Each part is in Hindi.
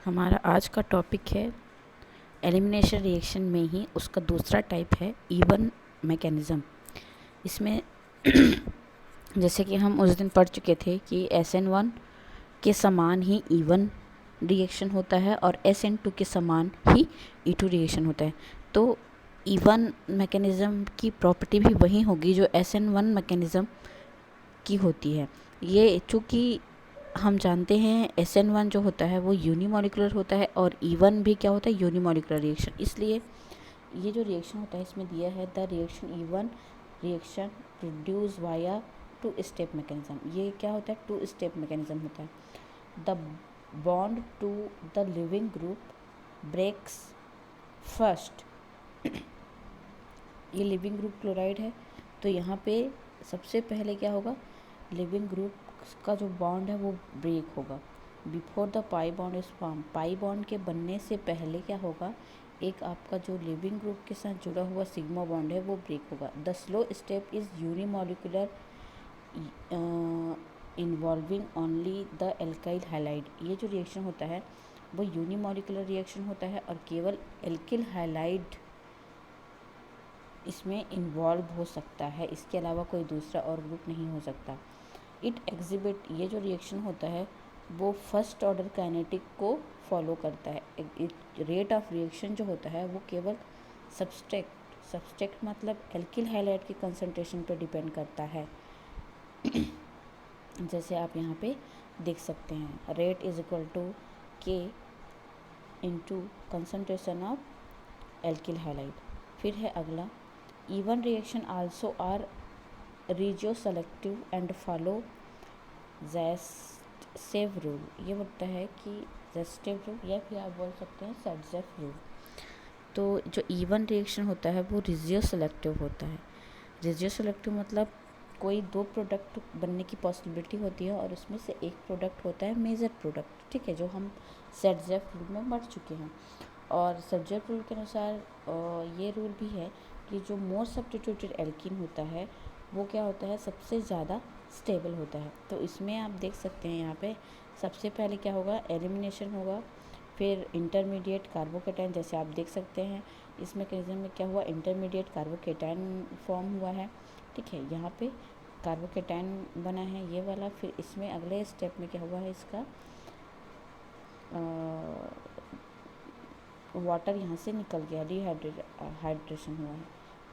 हमारा आज का टॉपिक है एलिमिनेशन रिएक्शन में ही उसका दूसरा टाइप है इवन मैकेनिज़्म। इसमें जैसे कि हम उस दिन पढ़ चुके थे कि SN1 के समान ही इवन रिएक्शन होता है और SN2 के समान ही E2 रिएक्शन होता है। तो इवन मैकेनिज़्म की प्रॉपर्टी भी वही होगी जो SN1 मैकेनिज़्म की होती है। ये चूँकि हम जानते हैं SN1 जो होता है वो यूनिमॉलिकुलर होता है और E1 भी क्या होता है, यूनिमॉलिकुलर रिएक्शन। इसलिए ये जो रिएक्शन होता है इसमें दिया है the reaction E1 reaction produce via two step mechanism. ये क्या होता है, टू स्टेप मैकेनिज्म होता है। The bond to the leaving group breaks first. ये लिविंग ग्रुप क्लोराइड है, तो यहाँ पे सबसे पहले क्या होगा, लिविंग ग्रुप का जो बॉन्ड है वो ब्रेक होगा। Before the pi bond is form, pi bond के बनने से पहले क्या होगा, एक आपका जो लिविंग ग्रुप के साथ जुड़ा हुआ सिग्मा बॉन्ड है वो ब्रेक होगा। The slow step is unimolecular involving only the alkyl halide. ये जो रिएक्शन होता है वो यूनिमॉलिकुलर रिएक्शन होता है और केवल एल्किल हाइलाइड इसमें इन्वॉल्व हो सकता है, इसके अलावा कोई दूसरा और ग्रुप नहीं हो सकता। इट एग्जिबिट, ये जो रिएक्शन होता है वो फर्स्ट ऑर्डर काइनेटिक को फॉलो करता है। रेट ऑफ रिएक्शन जो होता है वो केवल सब्सट्रैक्ट मतलब एल्किल हाइलाइड की कंसंट्रेशन पे डिपेंड करता है। जैसे आप यहाँ पे देख सकते हैं, rate is equal to k into concentration of alkyl halide. फिर है अगला, E one reaction also are regio selective and follow Zaitsev rule. ये बोलता है कि ज़ेस्टेव रूल या फिर आप बोल सकते हैं सेडजेफ रूल। तो जो इवन रिएक्शन होता है वो रिजियो सेलेक्टिव होता है। रिजियो सेलेक्टिव मतलब कोई दो प्रोडक्ट बनने की पॉसिबिलिटी होती है और उसमें से एक प्रोडक्ट होता है मेजर प्रोडक्ट, ठीक है, जो हम सेडजेफ रूल में पढ़ चुके हैं। और सेडजेफ रूल के अनुसार ये रूल भी है कि जो मोर सब्स्टिट्यूटेड एल्कीन होता है वो क्या होता है, सबसे ज़्यादा स्टेबल होता है। तो इसमें आप देख सकते हैं यहाँ पे सबसे पहले क्या होगा, एलिमिनेशन होगा, फिर इंटरमीडिएट कार्बोकेटाइन। जैसे आप देख सकते हैं इस मैकेनिज्म में क्या हुआ, इंटरमीडिएट कार्बोकेटाइन फॉर्म हुआ है, ठीक है, यहाँ पे कार्बोकेटाइन बना है ये वाला। फिर इसमें अगले स्टेप में क्या हुआ है, इसका वाटर यहाँ से निकल गया, हाइड्रेशन हुआ है,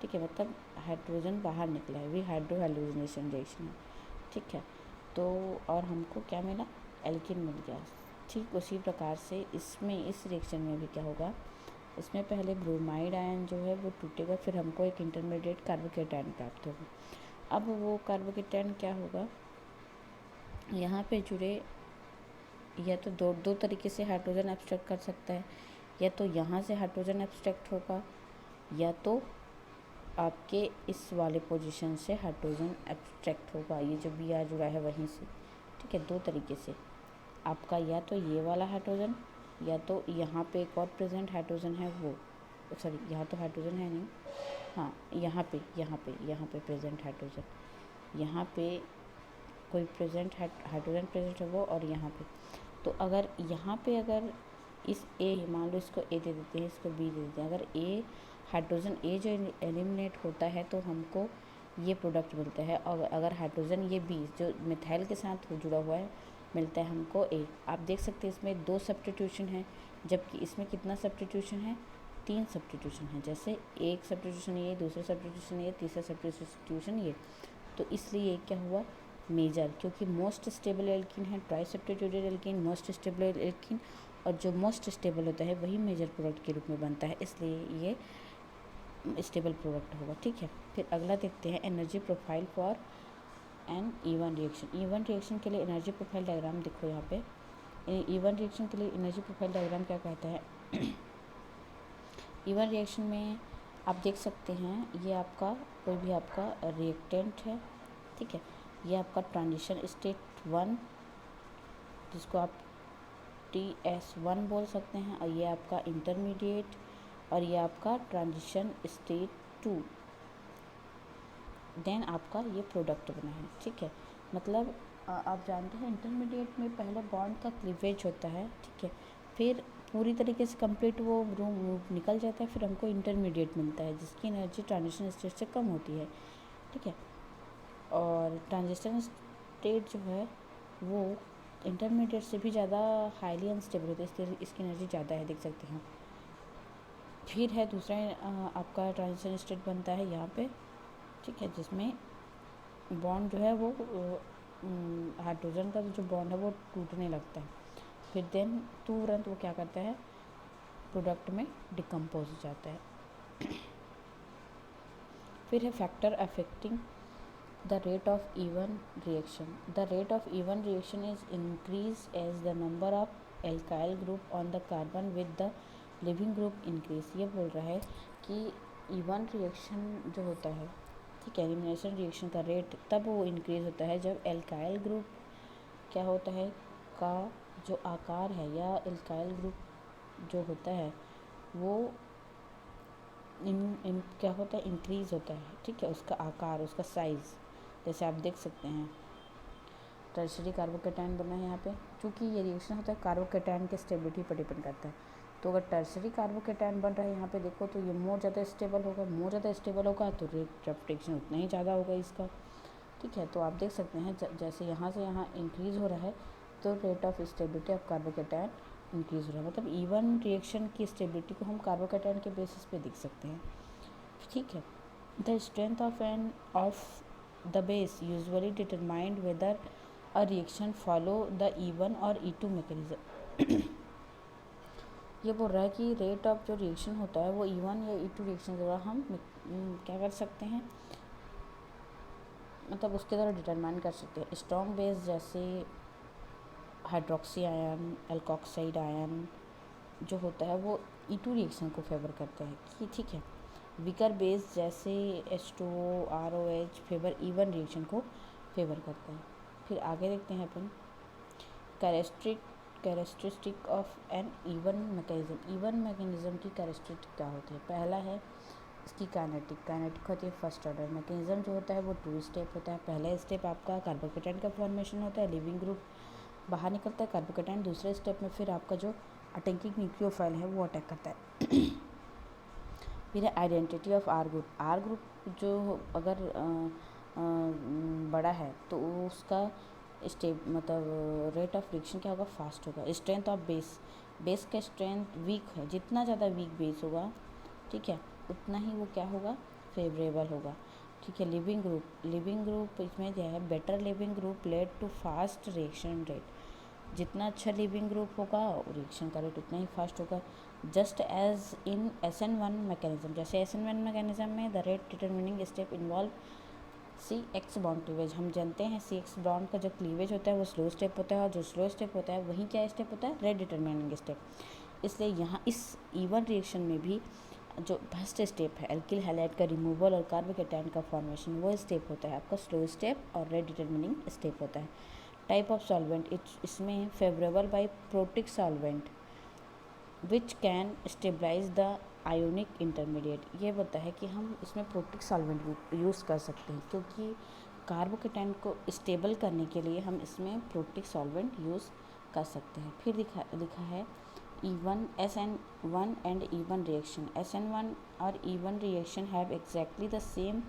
ठीक है, मतलब हाइड्रोजन बाहर निकला है, हाइड्रो हैलोजिनेशन रिएक्शन है, ठीक है। तो और हमको क्या मिला, एल्किन मिल गया। ठीक उसी प्रकार से इसमें इस रिएक्शन में भी क्या होगा, इसमें पहले ब्रोमाइड आयन जो है वो टूटेगा, फिर हमको एक इंटरमीडिएट कार्बोकेटाइन प्राप्त होगा। अब वो कार्बोकेटाइन क्या होगा, यहाँ पे जुड़े या तो दो तरीके से हाइड्रोजन एब्स्ट्रैक्ट कर सकता है, या तो यहाँ से हाइड्रोजन एब्स्ट्रैक्ट होगा या तो आपके इस वाले पोजीशन से हाइड्रोजन एब्स्ट्रैक्ट होगा, ये जो बी आर जुड़ा है वहीं से, ठीक है। दो तरीके से आपका, या तो ये वाला हाइड्रोजन या तो यहाँ पे एक और प्रेजेंट हाइड्रोजन है वो, सॉरी यहाँ तो हाइड्रोजन है नहीं, हाँ यहाँ पे प्रेजेंट हाइड्रोजन, यहाँ पे कोई प्रेजेंट हाइड्रोजन प्रेजेंट है वो, और यहाँ पे तो अगर यहाँ पे अगर इस ए, मान लो इसको ए दे देते हैं, इसको बी दे देते हैं, अगर ए हाइड्रोजन ए जो एलिमिनेट होता है तो हमको ये प्रोडक्ट मिलता है, और अगर हाइड्रोजन ये बी जो मिथाइल के साथ जुड़ा हुआ है मिलता है हमको ए। आप देख सकते हैं इसमें दो सब्स्टिट्यूशन है, जबकि इसमें कितना सब्स्टिट्यूशन है, तीन सब्स्टिट्यूशन है। जैसे एक सब्स्टिट्यूशन ये, दूसरा सब्स्टिट्यूशन ये, तीसरा सब्स्टिट्यूशन ये, तो इसलिए क्या हुआ मेजर, क्योंकि मोस्ट स्टेबल एल्कीन है, try substituted alkene most stable alkene, और जो मोस्ट स्टेबल होता है वही मेजर प्रोडक्ट के रूप में बनता है, इसलिए ये स्टेबल प्रोडक्ट होगा, ठीक है। फिर अगला देखते हैं energy profile for an E one reaction. E one reaction के लिए एनर्जी प्रोफाइल डायग्राम देखो, यहाँ पे इवन रिएक्शन के लिए एनर्जी प्रोफाइल डायग्राम क्या कहता है। इवन रिएक्शन में आप देख सकते हैं ये आपका कोई भी आपका रिएक्टेंट है, ठीक है, ये आपका ट्रांजिशन स्टेट 1 जिसको आप TS1 बोल सकते हैं, और ये आपका इंटरमीडिएट, और ये आपका ट्रांजिशन स्टेट 2, देन आपका ये प्रोडक्ट बना है, ठीक है। मतलब आप जानते हैं इंटरमीडिएट में पहले बॉन्ड का क्लीवेज होता है, ठीक है, फिर पूरी तरीके से कंप्लीट वो ग्रुप निकल जाता है, फिर हमको इंटरमीडिएट मिलता है जिसकी एनर्जी ट्रांजिशन स्टेट से कम होती है, ठीक है। और ट्रांजिशन स्टेट जो है वो इंटरमीडिएट से भी ज़्यादा हाईली अनस्टेबल होती है, इसकी एनर्जी ज़्यादा है, देख सकते हैं। फिर है दूसरा आपका ट्रांजिशन स्टेट बनता है यहाँ पे, ठीक है, जिसमें बॉन्ड जो है वो हाइड्रोजन का जो बॉन्ड है वो टूटने लगता है। फिर देन तुरंत वो क्या करता है, प्रोडक्ट में डिकम्पोज हो जाता है। फिर है factor affecting the rate of E one reaction. The rate of E one reaction is increase as the number of alkyl group on the carbon with the leaving group increase. ये बोल रहा है कि इवन रिएक्शन जो होता है, ठीक है, एलिमिनेशन रिएक्शन का रेट तब वो इंक्रीज होता है जब एल्काइल ग्रुप क्या होता है का जो आकार है, या एल्काइल ग्रुप जो होता है वो क्या होता है, इंक्रीज़ होता है, ठीक है, उसका आकार, उसका साइज़। जैसे आप देख सकते हैं टर्शरी कार्बोकेटायन बना है यहाँ पे, क्योंकि ये रिएक्शन होता है कार्बोकेटायन के स्टेबिलिटी पर डिपेंड करता है। तो अगर टर्शरी कार्बोकेटायन बन रहा है यहाँ पे देखो, तो ये मोर ज़्यादा स्टेबल होगा, तो रेट ऑफ रिएक्शन उतना ही ज़्यादा होगा इसका, ठीक है। तो आप देख सकते हैं जैसे यहाँ से यहाँ इंक्रीज़ हो रहा है तो rate of stability of carbocation increase हो रहा है। मतलब इवन रिएक्शन की स्टेबिलिटी को हम कार्बोकेटायन के बेसिस पे देख सकते हैं, ठीक है। The strength of the base usually determined weather a reaction follow the E1 और E2 मैकेनिज्म। ये बोल रहा है कि रेट ऑफ जो रिएक्शन होता है वो E1 या E2 रिएक्शन द्वारा हम क्या कर सकते हैं, मतलब उसके द्वारा डिटरमाइन कर सकते हैं। स्ट्रॉन्ग बेस जैसे हाइड्रोक्सी आयन, एल्कोक्साइड आयन जो होता है वो E2 रिएक्शन को फेवर करता है कि, ठीक है। वीकर बेस जैसे H2O, ROH favour E1 reaction को फेवर करता है। फिर आगे देखते हैं अपन characteristic of an E one mechanism. E one mechanism की कैरेक्टरिस्टिक क्या होती है? पहला है इसकी काइनेटिक होती है फर्स्ट ऑर्डर। मैकेनिज्म जो होता है वो 2 स्टेप होता है। पहला स्टेप आपका कार्बोकेटायन का फॉर्मेशन होता है, लिविंग ग्रुप बाहर निकलता है कार्बोकेटायन। दूसरे स्टेप में फिर आपका जो अटैकिंग न्यूक्लियोफाइल है वो अटैक करता है। फिर है identity of R group. R group जो अगर बड़ा है तो उसका स्टेप मतलब रेट ऑफ रिएक्शन क्या होगा, फास्ट होगा। स्ट्रेंथ ऑफ बेस का स्ट्रेंथ वीक है, जितना ज़्यादा वीक बेस होगा, ठीक है, उतना ही वो क्या होगा, फेवरेबल होगा, ठीक है। लिविंग ग्रुप इसमें क्या है, better leaving group led to fast reaction rate. जितना अच्छा लिविंग ग्रुप होगा रिएक्शन का रेट उतना ही फास्ट होगा। Just as in SN1 mechanism, जैसे SN1 मैकेनिज्म में the rate determining step involve CX bond cleavage. हम जानते हैं CX बॉन्ड का जो क्लीवेज होता है वो स्लो स्टेप होता है, और जो स्लो स्टेप होता है वही क्या स्टेप होता है, रेट डिटरमिनिंग स्टेप। इसलिए यहाँ इस इवन रिएक्शन में भी जो फर्स्ट स्टेप है एल्किल हैलाइड का रिमूवल और कार्बोकेटायन का फॉर्मेशन, वो स्टेप होता है आपका स्लो स्टेप और रेट डिटरमिनिंग स्टेप होता है। टाइप ऑफ सॉल्वेंट, इसमें favourable by protic solvent which can stabilise the ionic intermediate. ये बोलता है कि हम इसमें प्रोटिक सॉल्वेंट यूज़ कर सकते हैं, क्योंकि कार्बोकेटायन को स्टेबल करने के लिए हम इसमें प्रोटिक सॉल्वेंट यूज़ कर सकते हैं। फिर लिखा है E1 SN1 and E1 reaction. SN1 और E1 reaction have exactly the same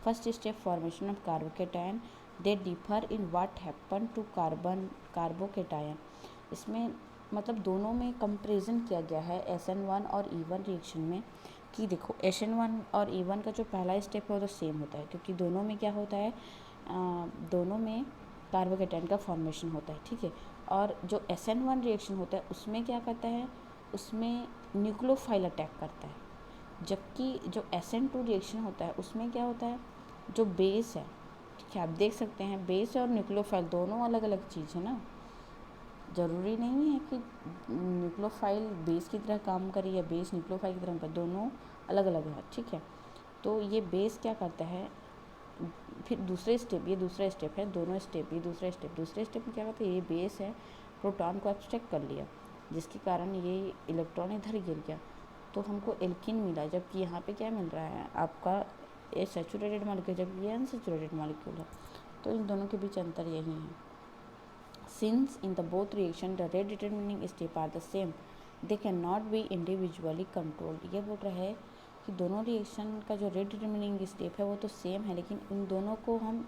first step formation of carbocation, they differ in what happen to carbocation. इसमें मतलब दोनों में कंपैरिजन किया गया है SN1 और E1 रिएक्शन में, कि देखो SN1 और E1 का जो पहला स्टेप है वो तो सेम होता है, क्योंकि दोनों में क्या होता है, दोनों में कार्बोकेटायन का फॉर्मेशन होता है, ठीक है। और जो SN1 रिएक्शन होता है उसमें क्या करता है, उसमें न्यूक्लियोफाइल अटैक करता है। जबकि जो SN2 रिएक्शन होता है उसमें क्या होता है, जो बेस है, ठीक है, आप देख सकते हैं बेस और न्यूक्लियोफाइल दोनों अलग अलग चीज़ है ना। ज़रूरी नहीं है कि न्यूक्लियोफाइल बेस की तरह काम करे या बेस न्यूक्लियोफाइल की तरह काम करे, दोनों अलग अलग है, ठीक है। तो ये बेस क्या करता है, फिर दूसरे स्टेप, ये दूसरा स्टेप है, दोनों स्टेप, ये दूसरा स्टेप। दूसरे स्टेप में क्या करता है, ये बेस है, प्रोटॉन को एब्स्ट्रैक्ट कर लिया, जिसके कारण ये इलेक्ट्रॉन इधर गिर गया तो हमको एल्किन मिला। जबकि यहाँ पे क्या मिल रहा है आपका, ये सैचुरेटेड मॉलिक्यूल, जबकि ये अनसैचुरेटेड मॉलिक्यूल है। तो इन दोनों के बीच अंतर यही है। Since in the both reaction the rate determining step are the same, they cannot be individually controlled. ये बोल रहा है कि दोनों रिएक्शन का जो रेट डिटर्मिनिंग स्टेप है वो तो सेम है, लेकिन इन दोनों को हम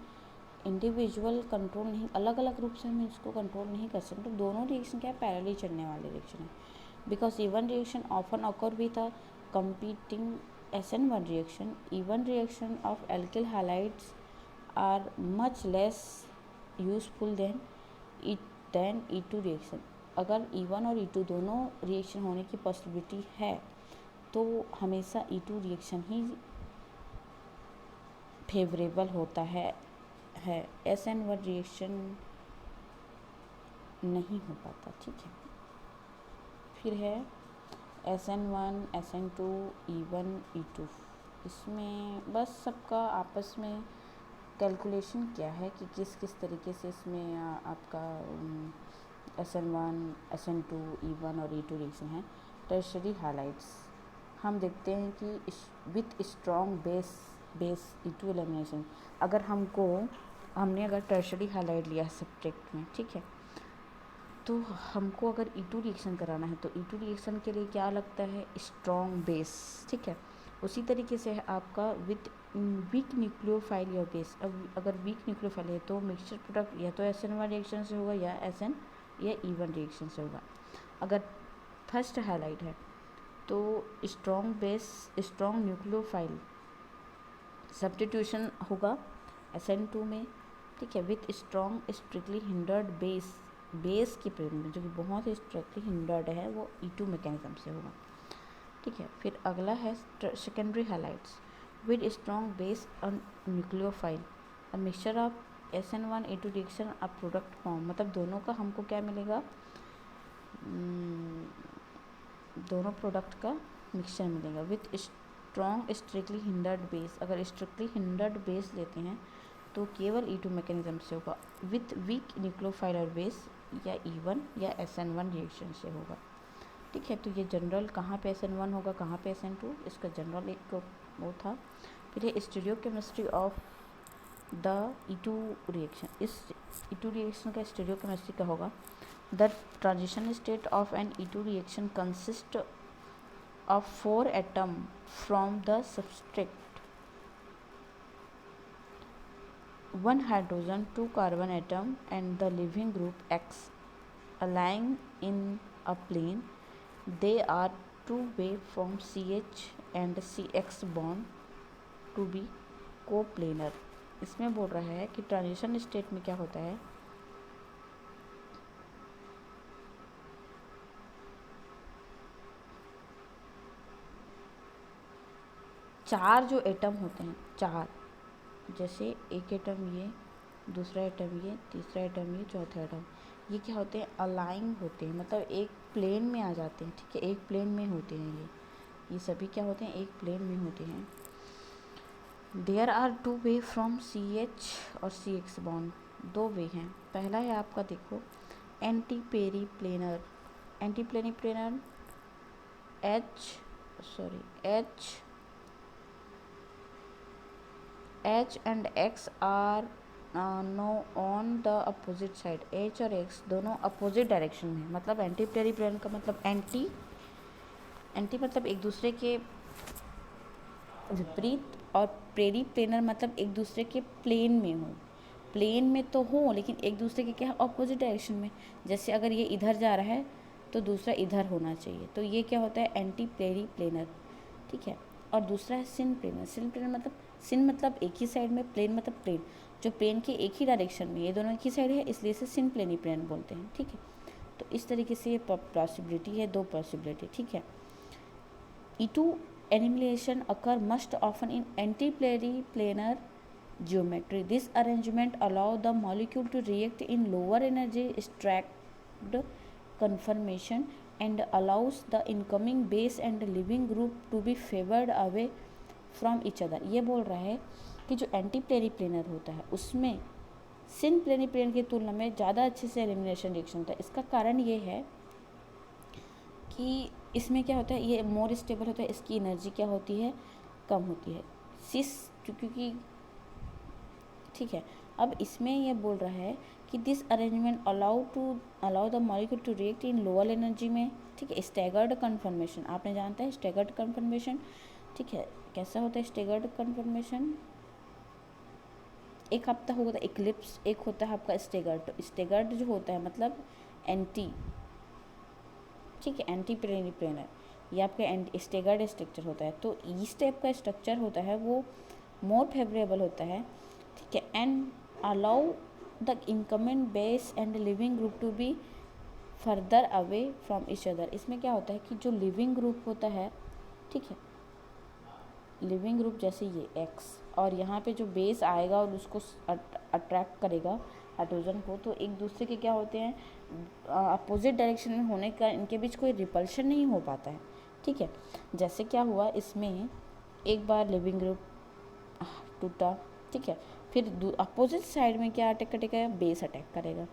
इंडिविजुअल कंट्रोल नहीं, अलग अलग रूप से हम इसको कंट्रोल नहीं कर सकते. तो दोनों रिएक्शन क्या है, पैरेलली चलने वाले रिएक्शन है. Because E one reaction often occur with a competing SN1 reaction, even reaction of alkyl halides are much less useful than E2 reaction. अगर E1 और E2 दोनों रिएक्शन होने की पॉसिबिलिटी है तो हमेशा E2 रिएक्शन ही फेवरेबल होता है. SN1 रिएक्शन नहीं हो पाता. ठीक है, फिर है SN1, SN2, E1, E2. इसमें बस सबका आपस में कैलकुलेशन क्या है कि किस किस तरीके से इसमें आपका SN1, SN2, E1 और E2 रिएक्शन है. टर्शरी हाइलाइट्स हम देखते हैं कि with strong base E2 elimination. अगर हमने अगर टर्शरी हाइलाइट लिया है सब्जेक्ट में, ठीक है, तो हमको अगर E2 रिएक्शन कराना है तो E2 रिएक्शन के लिए क्या लगता है, स्ट्रॉन्ग बेस. ठीक है, उसी तरीके से है आपका विथ वीक न्यूक्लियोफाइल या बेस. अब अगर वीक न्यूक्लियोफाइल है तो मिक्सचर प्रोडक्ट या तो SN1 रिएक्शन से होगा या E1 रिएक्शन से होगा. अगर फर्स्ट हाइलाइट है तो strong base strong nucleophile substitution होगा SN2 में. ठीक है, with strong strictly hindered base की प्रेजेंस में, जो कि बहुत ही स्ट्रिक्टली हिंडर्ड है, वो E2 मैकेनिज्म से होगा. ठीक है, फिर अगला है secondary highlights with strong base और nucleophile. A mixture of SN1 E2 reaction a product form. मतलब दोनों का हमको क्या मिलेगा, दोनों प्रोडक्ट का मिक्सचर मिलेगा with strong strictly hindered base. अगर स्ट्रिक्टली हिंडर्ड बेस लेते हैं तो केवल E2 मैकेनिज्म से होगा. विथ वीक न्यूक्लियोफाइल और बेस या E1 या SN1 रिएक्शन से होगा. ठीक है, तो ये जनरल कहाँ पे SN1 होगा, कहाँ पे SN2, इसका जनरल एक वो था. फिर ये stereochemistry of the E2 reaction. इस E2 रिएक्शन का स्टीरियोकेमिस्ट्री क्या होगा, the transition state of an E2 reaction consist of 4 atom from the substrate, 1 hydrogen, 2 carbon atom and the living group X lying in a plane. They are two way from CH and CX bond to be coplanar. इसमें बोल रहा है कि ट्रांजिशन स्टेट में क्या होता है, चार जो एटम होते हैं, चार, जैसे एक एटम ये, दूसरा एटम ये, तीसरा एटम ये, चौथा एटम, ये क्या होते हैं, अलाइन होते हैं. मतलब एक प्लेन में आ जाते हैं. ठीक है, एक प्लेन में होते हैं ये सभी क्या होते हैं, एक प्लेन में होते हैं. There are 2 way from CH और CX बॉन्ड. 2 वे हैं. पहला है आपका देखो anti periplanar H and X are no on the opposite side. H और X दोनों अपोजिट डायरेक्शन में. मतलब एंटी पेरीप्लेनर का मतलब एंटी मतलब एक दूसरे के विपरीत, और पेरीप्लेनर मतलब एक दूसरे के प्लेन में हो. प्लेन में तो हो लेकिन एक दूसरे के क्या है, अपोजिट डायरेक्शन में. जैसे अगर ये इधर जा रहा है तो दूसरा इधर होना चाहिए. तो ये क्या होता है, एंटी पेरीप्लेनर. ठीक है, और दूसरा है सिन प्लेनर मतलब सिन मतलब एक ही साइड में, प्लेन मतलब प्लेन जो प्लेन के एक ही डायरेक्शन में. ये दोनों एक ही साइड है, इसलिए इसे सिन प्लेन बोलते हैं. ठीक है, तो इस तरीके से ये पॉसिबिलिटी है, 2 पॉसिबिलिटी. ठीक है, E2 annihilation occur most often in anti-periplanar geometry. This arrangement allows the molecule to react in lower energy stacked conformation and allows the incoming base and living group to be favored away from each other. ये बोल रहा है कि जो एंटी पेरीप्लेनर होता है उसमें सिन पेरीप्लेनर की तुलना में ज़्यादा अच्छे से एलिमिनेशन रिएक्शन होता है. इसका कारण ये है कि इसमें क्या होता है, ये मोर स्टेबल होता है, इसकी एनर्जी क्या होती है, कम होती है. सिस क्योंकि ठीक है, अब इसमें ये बोल रहा है कि this arrangement allow the molecule to react in lower energy में, ठीक है। स्टैगर्ड कन्फर्मेशन आपने जानता है, स्टैगर्ड कन्फर्मेशन, ठीक है। कैसा होता है स्टैगर्ड कन्फर्मेशन? एक आपका होता है इक्लिप्स, एक होता है आपका स्टैगर्ड। स्टैगर्ड जो होता है मतलब एंटी, ठीक है, एंटी पेरिप्लेनर, ये आपका स्टैगर्ड स्ट्रक्चर होता है। तो इस टाइप का स्ट्रक्चर होता है वो मोर फेवरेबल होता है, ठीक है, and allow the incoming base and leaving group to be further away from each other. इसमें क्या होता है कि जो लिविंग ग्रुप होता है, ठीक है, लिविंग ग्रुप जैसे ये एक्स, और यहाँ पे जो बेस आएगा और उसको अट्रैक्ट करेगा हाइड्रोजन को, तो एक दूसरे के क्या होते हैं अपोजिट डायरेक्शन में होने का इनके बीच कोई रिपल्शन नहीं हो पाता है, ठीक है। जैसे क्या हुआ इसमें, एक बार लिविंग ग्रुप टूटा, ठीक है, फिर अपोजिट साइड में क्या अटैक करेगा, बेस अटैक करेगा।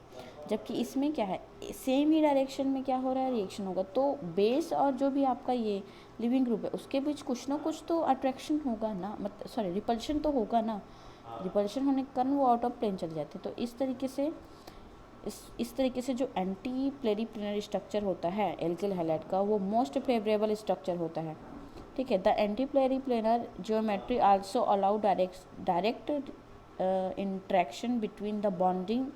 जबकि इसमें क्या है, सेम ही डायरेक्शन में क्या हो रहा है, रिएक्शन होगा। तो बेस और जो भी आपका ये लिविंग ग्रुप है उसके बीच कुछ ना कुछ तो अट्रैक्शन होगा ना, मतलब सॉरी रिपल्शन तो होगा ना। रिपल्शन होने के कारण वो आउट ऑफ प्लेन चले जाते हैं। तो इस तरीके से जो एंटी पेरिप्लेनर स्ट्रक्चर होता है एल्किल हैलाइड का, वो मोस्ट फेवरेबल स्ट्रक्चर होता है, ठीक है। The anti periplanar geometry also allow direct interaction between the bonding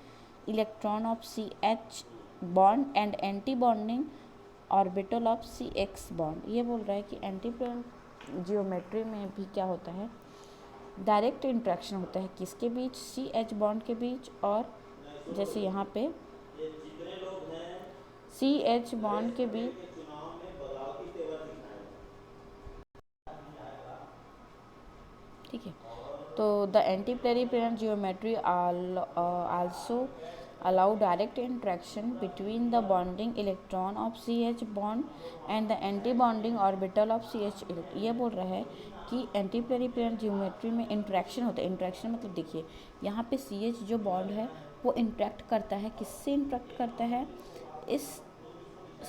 electron of CH bond and anti bonding orbital of CX bond. ये बोल रहा है कि एंटी पेरिप्लेनर जियोमेट्री में भी क्या होता है, डायरेक्ट इंट्रैक्शन होता है किसके बीच, CH बॉन्ड के बीच, और जैसे यहाँ पे CH बॉन्ड के बीच, ठीक है। तो the anti periplanar geometry also allow direct interaction between the bonding electron of CH bond and the anti-bonding orbital of CH electron। ये बोल रहा है कि एंटी पेरिप्लेनर जियोमेट्री में इंट्रैक्शन होता है। इंट्रैक्शन मतलब देखिए यहाँ पे CH जो बॉन्ड है वो इंट्रैक्ट करता है, किससे इंट्रैक्ट करता है, इस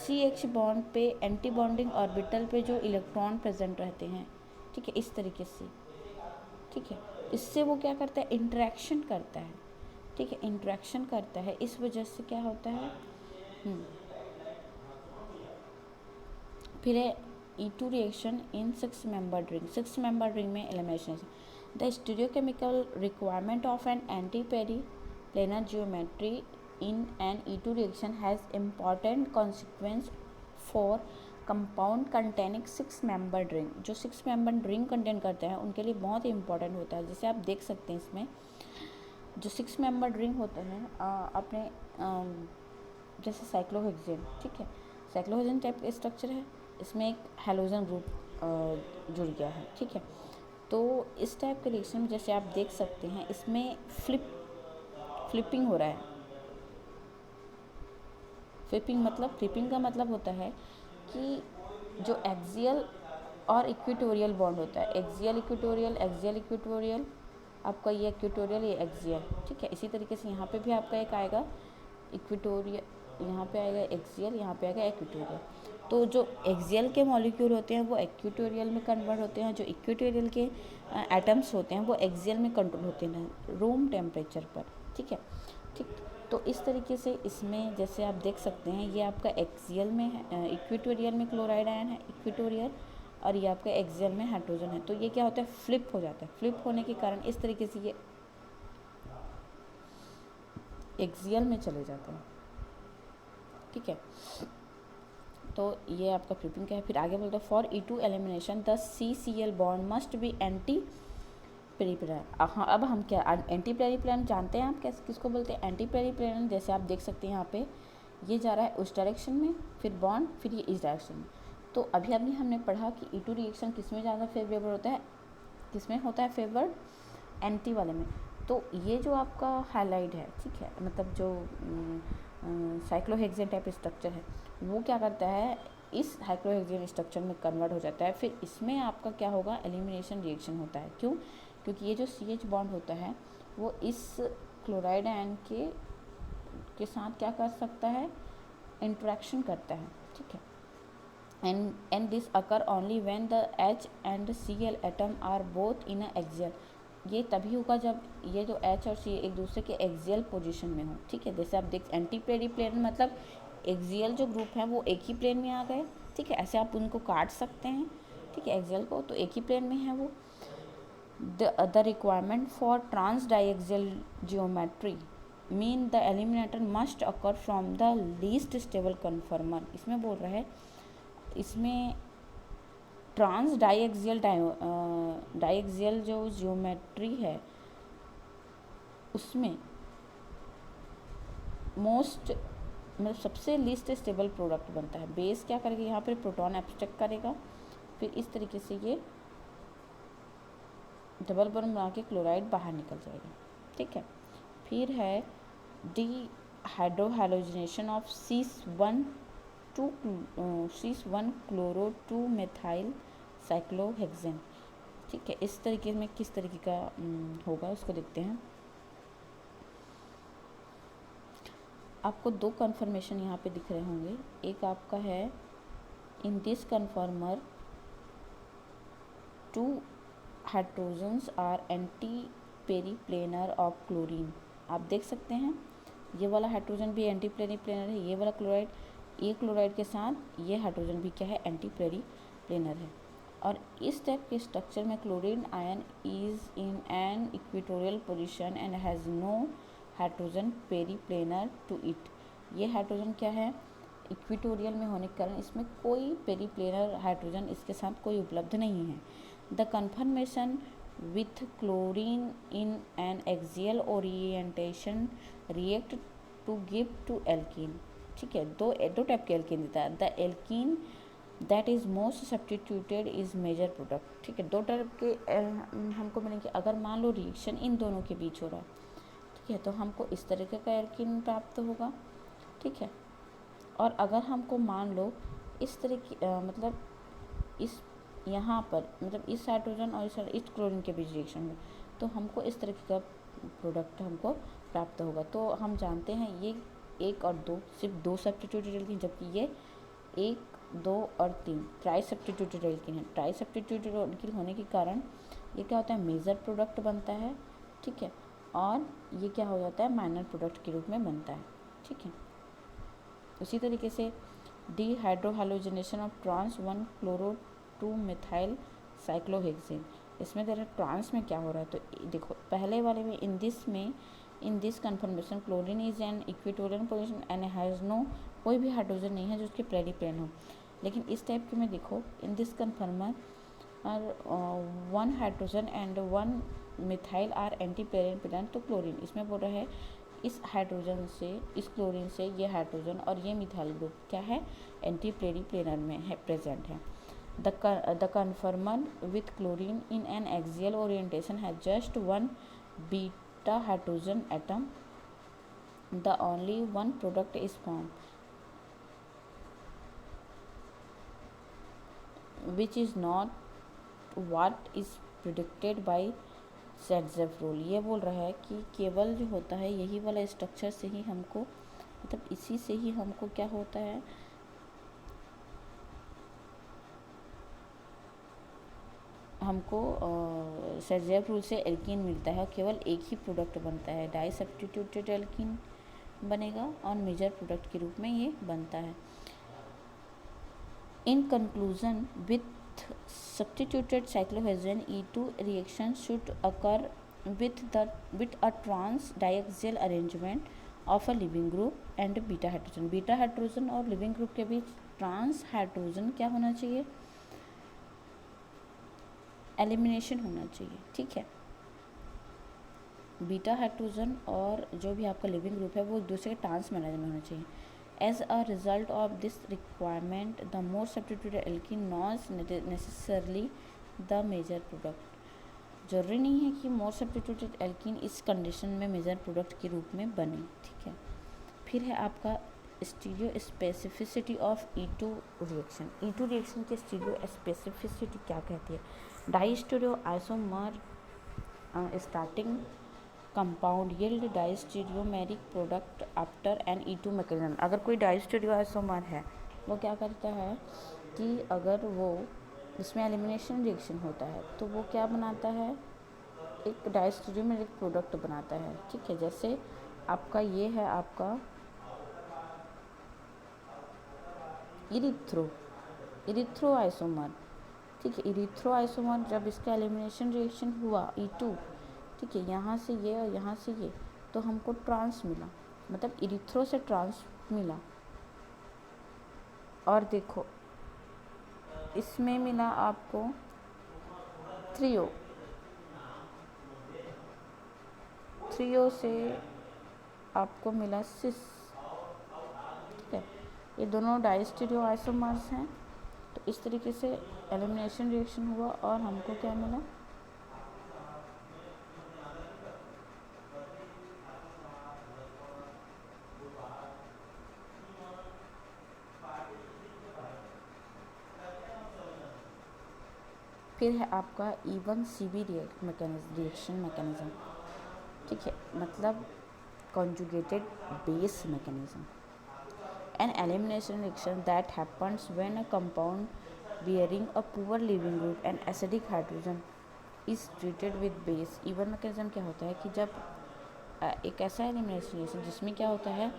CH बॉन्ड पे एंटी बॉन्डिंग ऑर्बिटल पे जो इलेक्ट्रॉन प्रेजेंट रहते हैं, ठीक है, इस तरीके से, ठीक है। इससे वो क्या करता है, इंट्रैक्शन करता है, ठीक है, इंट्रैक्शन करता है। इस वजह से क्या होता है, फिर है E2 reaction in 6 membered ring. 6 membered ring में elimination, the stereochemical requirement of an anti periplanar geometry in an E2 reaction has important consequence for compound containing 6 membered ring. जो 6 मेंबर्ड रिंग कंटेन करते हैं उनके लिए बहुत ही इंपॉर्टेंट होता है। जैसे आप देख सकते हैं इसमें जो 6 मेंबर्ड रिंग होते हैं अपने जैसे साइक्लोहेक्सेन, ठीक है, साइक्लोहेक्सेन टाइप का स्ट्रक्चर है, इसमें एक हैलोजन ग्रुप जुड़ गया है, ठीक है। तो इस टाइप के रिएक्शन में जैसे आप देख सकते हैं इसमें फ्लिपिंग हो रहा है। फ्लिपिंग का मतलब होता है कि जो एक्सियल और इक्वेटोरियल बॉन्ड होता है, एक्सियल इक्वेटोरियल, आपका ये इक्वेटोरियल, ये एक्सियल, ठीक है। इसी तरीके से यहाँ पे भी आपका एक आएगा इक्वेटोरियल, यहाँ पे आएगा एक्सियल, यहाँ पे आएगा इक्वेटोरियल। तो जो एक्सियल के मॉलिक्यूल होते हैं वो इक्वेटोरियल में कन्वर्ट होते हैं, जो इक्वेटोरियल के एटम्स होते हैं वो एक्सियल में कंट्रोल होते हैं रूम टेम्परेचर पर, ठीक है, ठीक। तो इस तरीके से इसमें जैसे आप देख सकते हैं ये आपका एक्सियल में है, इक्वेटोरियल में क्लोराइड आयन है इक्वेटोरियल, और ये आपका एक्सियल में हाइड्रोजन है। तो ये क्या होता है, फ्लिप हो जाता है। फ्लिप होने के कारण इस तरीके से ये एक्सियल में चले जाते हैं, ठीक है। तो ये आपका फ्लिपिंग का है। फिर आगे बोलते हैं for E2 elimination the CCl bond must be anti periplanar. हाँ, अब हम क्या एंटी पेरिप्लेनर जानते हैं आप कैसे किसको बोलते हैं, एंटी पेरिप्लेनर। जैसे आप देख सकते हैं यहाँ पे ये जा रहा है उस डायरेक्शन में, फिर बॉन्ड, फिर ये इस डायरेक्शन में। तो अभी हमने पढ़ा कि E2 रिएक्शन किस में ज़्यादा फेवरेबल होता है, किस में होता है फेवर्ड, एंटी वाले में। तो ये जो आपका हाइलाइट है, ठीक है, मतलब जो साइक्लोहेक्सेन टाइप स्ट्रक्चर है वो क्या करता है, इस साइक्लोहेक्सेन स्ट्रक्चर में कन्वर्ट हो जाता है। फिर इसमें आपका क्या होगा, एलिमिनेशन रिएक्शन होता है। क्यों, क्योंकि ये जो CH बॉन्ड होता है वो इस क्लोराइड आयन के साथ क्या कर सकता है, इंट्रैक्शन करता है, ठीक है। and this occur only when the H and Cl atom are both in a axial। ये तभी होगा जब ये जो H और C एक दूसरे के एक्सियल पोजीशन में हो, ठीक है। जैसे आप देख एंटी पेरी प्लेन मतलब एक्सियल जो ग्रुप है वो एक ही प्लेन में आ गए, ठीक है। ऐसे आप उनको काट सकते हैं, ठीक है। एक्सियल को तो एक ही प्लेन में है वो। The requirement for trans diaxial geometry mean the eliminator must occur from the least stable conformer. इसमें बोल रहा है, इसमें ट्रांस डाइएक्सियल जो जियोमेट्री है उसमें मोस्ट मतलब सबसे लीस्ट स्टेबल प्रोडक्ट बनता है। बेस क्या करेगा, यहाँ पर प्रोटॉन एब्स्ट्रैक्ट करेगा, फिर इस तरीके से ये डबल बॉन्ड बना के क्लोराइड बाहर निकल जाएगा, ठीक है। फिर है dehydrohalogenation of cis1 chloro 2 methyl cyclohexane, ठीक है। इस तरीके में किस तरीके का होगा उसको देखते हैं। आपको दो कन्फर्मेशन यहाँ पे दिख रहे होंगे। एक आपका है in this conformer 2 hydrogens are anti periplanar of chlorine. आप देख सकते हैं ये वाला हाइड्रोजन भी एंटी पेरीप्लेनर है, ये वाला क्लोराइड, ये क्लोराइड के साथ ये हाइड्रोजन भी क्या है, एंटी पेरीप्लेनर है। और इस टाइप के स्ट्रक्चर में chlorine ion is in an equatorial position and has no hydrogen periplanar to it. ये हाइड्रोजन क्या है, इक्वेटोरियल में होने के कारण इसमें कोई पेरीप्लेनर हाइड्रोजन इसके साथ कोई उपलब्ध नहीं है। The confirmation with chlorine in an axial orientation react to give to alkene, ठीक है। दो टाइप के एल्कीन देता है। The alkene that is most substituted is major product, ठीक है। दो टाइप के हमको मिलेंगे। अगर मान लो रिएक्शन इन दोनों के बीच हो रहा है, ठीक है, तो हमको इस तरीके का एल्कीन प्राप्त होगा, ठीक है। और अगर हमको मान लो इस तरीके मतलब इस यहाँ पर मतलब इस हाइड्रोजन और इस क्लोरीन के बीच रिएक्शन में, तो हमको इस तरीके का प्रोडक्ट हमको प्राप्त होगा। तो हम जानते हैं ये 1 और 2 सिर्फ 2 सब्स्टिट्यूटेड एल्कीन, जबकि ये 1, 2 और 3 ट्राई सब्स्टिट्यूटेड एल्कीन है। ट्राई सब्स्टिट्यूटेड एल्कीन होने के कारण ये क्या होता है, मेजर प्रोडक्ट बनता है, ठीक है। और ये क्या हो जाता है, माइनर प्रोडक्ट के रूप में बनता है, ठीक है। उसी तरीके से dehydrohalogenation of trans 1 chloro 2 methyl cyclohexane. इसमें तेरा ट्रांस में क्या हो रहा है, तो देखो पहले वाले में in this conformation chlorine is an equatorial position and has no, कोई भी हाइड्रोजन नहीं है जो उसके पेरीप्लेन हो। लेकिन इस टाइप के में देखो इन दिस कन्फर्मर और 1 hydrogen and 1 methyl are anti periplane. तो क्लोरीन इसमें बोल रहा है इस हाइड्रोजन से, इस क्लोरीन से ये हाइड्रोजन और ये मिथाइल ग्रुप क्या है, एंटी पेरीप्लेनर में है, प्रेजेंट है। The conformer with chlorine in an axial orientation has just one beta hydrogen atom. The only one product is formed, which is not what is predicted by Shatzer rule। ये बोल रहा है कि केवल जो होता है यही वाला स्ट्रक्चर से ही हमको, मतलब इसी से ही हमको क्या होता है, हमको शेट्ज़र रूल से एल्कीन मिलता है। केवल एक ही प्रोडक्ट बनता है, डाई सब्स्टिट्यूटेड एल्कीन बनेगा और मेजर प्रोडक्ट के रूप में ये बनता है। In conclusion with substituted cyclohexane E2 reaction should occur with a trans diaxial arrangement of a leaving group and beta hydrogen. Beta hydrogen और लिविंग ग्रुप के बीच ट्रांस हाइड्रोजन क्या होना चाहिए, एलिमिनेशन होना चाहिए, ठीक है। बीटा हाइड्रोजन और जो भी आपका लिविंग ग्रुप है वो एक दूसरे के ट्रांस मैनेजमेंट होना चाहिए। As a result of this requirement the more substituted alkene not necessarily the major product. जरूरी नहीं है कि मोर सब्स्टिट्यूटेड एल्कीन इस कंडीशन में मेजर प्रोडक्ट के रूप में बने, ठीक है। फिर है आपका stereospecificity of E2 reaction. E2 reaction की स्टीरियो स्पेसिफिसिटी क्या कहती है, diastereoisomer starting compound yield diastereomeric product after an E2 mechanism. अगर कोई डाई स्टीरियो आइसोमर है वो क्या करता है कि अगर वो इसमें एलिमिनेशन रिएक्शन होता है तो वो क्या बनाता है, एक डायस्टेरियोमेरिक प्रोडक्ट बनाता है, ठीक है। जैसे आपका ये है आपका इरिथ्रो आइसोमर, ठीक है। इरिथ्रो आइसोमर जब इसका एलिमिनेशन रिएक्शन हुआ E2, ठीक है, यहाँ से ये और यहाँ से ये, तो हमको ट्रांस मिला, मतलब इरिथ्रो से ट्रांस मिला। और देखो इसमें मिला आपको थ्रियो से आपको मिला सिस, ठीक है। ये दोनों डायस्टेरियो आइसोमर्स हैं। तो इस तरीके से एलिमिनेशन रिएक्शन हुआ और हमको क्या मिला, फिर है आपका E1CB रिएक्शन मैकेनिज्म, ठीक है, मतलब conjugated base mechanism, an elimination reaction that happens when a compound bearing a poor leaving group and acidic hydrogen is treated with base. E1 mechanism क्या होता है कि जब एक ऐसा एलिमिनेशन रिएक्शन जिसमें क्या होता है,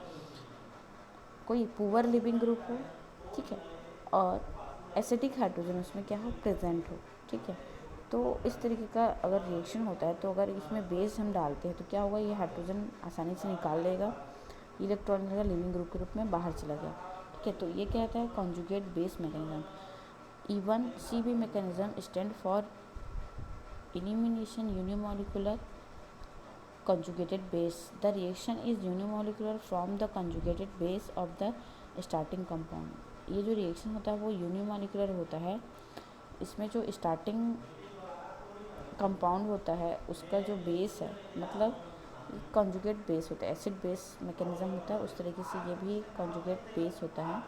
कोई पुअर लिविंग ग्रुप हो, ठीक है, और एसिडिक हाइड्रोजन उसमें क्या हो, प्रेजेंट हो, ठीक है। तो इस तरीके का अगर रिएक्शन होता है तो अगर इसमें बेस हम डालते हैं तो क्या होगा, ये हाइड्रोजन आसानी से निकाल लेगा, इलेक्ट्रॉन का लिविंग ग्रुप के रूप में बाहर चला गया, ठीक है। तो ये क्या होता है, conjugate base mechanism. E1CB mechanism stand for elimination unimolecular conjugated base. The reaction is unimolecular from the conjugated base of the starting compound. ये जो रिएक्शन होता है वो यूनिमोलिकुलर होता है। इसमें जो स्टार्टिंग कंपाउंड होता है उसका जो बेस है, मतलब कॉन्जुगेट बेस होता है, एसिड बेस मैकेनिज्म होता है, उस तरीके से ये भी कॉन्जुगेट बेस होता है,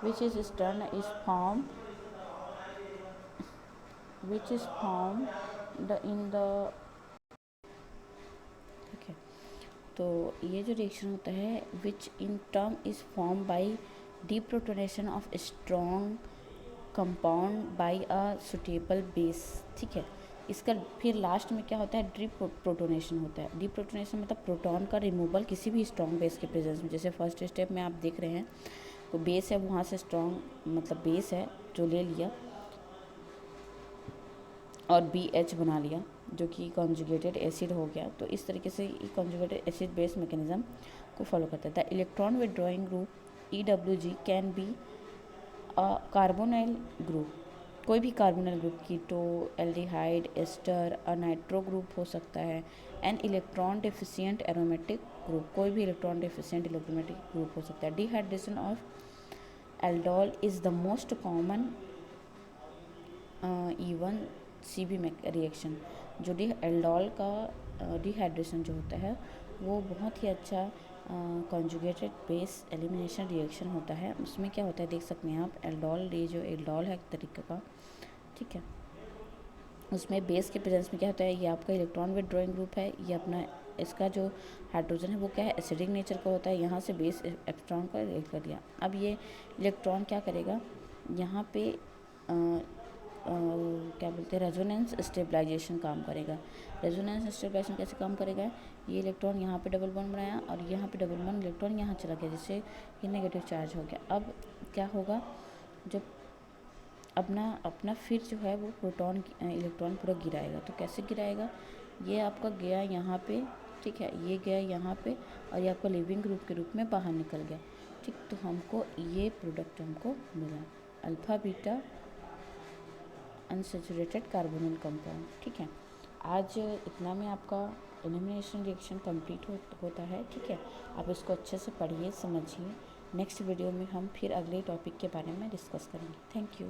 which is formed in the, ठीक है। तो ये जो रिएक्शन होता है which in term is form by deprotonation of strong compound by a suitable base, ठीक है। इसका फिर लास्ट में क्या होता है, डीप्रोटोनेशन होता है। डीप्रोटोनेशन मतलब प्रोटॉन का रिमूवल किसी भी स्ट्रॉन्ग बेस के प्रेजेंस में। जैसे फर्स्ट स्टेप में आप देख रहे हैं तो बेस है, वहाँ से स्ट्रॉन्ग मतलब बेस है जो ले लिया और BH बना लिया जो कि कॉन्जुगेटेड एसिड हो गया। तो इस तरीके से कॉन्जुगेटेड एसिड बेस मैकेनिज्म को फॉलो करता है। The electron withdrawing group EWG can be a carbonyl group, कोई भी carbonyl group, keto, aldehyde, ester, a nitro group हो सकता है। An electron deficient aromatic group, कोई भी इलेक्ट्रॉन डेफिशिएंट एरोमेटिक ग्रुप हो सकता है। Dehydration of aldol is the most common E1CB reaction. जो एल्डोल का डिहाइड्रेशन जो होता है वो बहुत ही अच्छा कॉन्जुगेटेड बेस एलिमिनेशन रिएक्शन होता है। उसमें क्या होता है देख सकते हैं आप, एल्डोल, ये जो एल्डोल है एक तरीके का, ठीक है, उसमें बेस के प्रेजेंस में क्या होता है, ये आपका इलेक्ट्रॉन विड्रॉइंग ग्रुप है, ये अपना इसका जो हाइड्रोजन है वो क्या है, एसिडिक नेचर का होता है। यहाँ से बेस इलेक्ट्रॉन को रिएक्ट कर लिया। अब ये इलेक्ट्रॉन क्या करेगा, यहाँ पे क्या बोलते हैं, रेजोनेंस स्टेबलाइजेशन काम करेगा। रेजोनेंस स्टेबलाइजेशन कैसे काम करेगा, ये इलेक्ट्रॉन यहाँ पे डबल बॉन्ड बनाया और यहाँ पे डबल बॉन्ड इलेक्ट्रॉन यहाँ चला गया, जिससे ये नेगेटिव चार्ज हो गया। अब क्या होगा, जब अपना फिर जो है वो प्रोटॉन इलेक्ट्रॉन पूरा गिराएगा। तो कैसे गिराएगा, ये आपका गया यहाँ पे, ठीक है, ये गया यहाँ पे और ये आपका लिविंग ग्रुप के रूप में बाहर निकल गया, ठीक। तो हमको ये प्रोडक्ट हमको मिला, alpha beta unsaturated carbonyl compound, ठीक है। आज इतना में आपका एलिमिनेशन रिएक्शन कंप्लीट होता है, ठीक है। आप इसको अच्छे से पढ़िए, समझिए। नेक्स्ट वीडियो में हम फिर अगले टॉपिक के बारे में डिस्कस करेंगे। Thank you.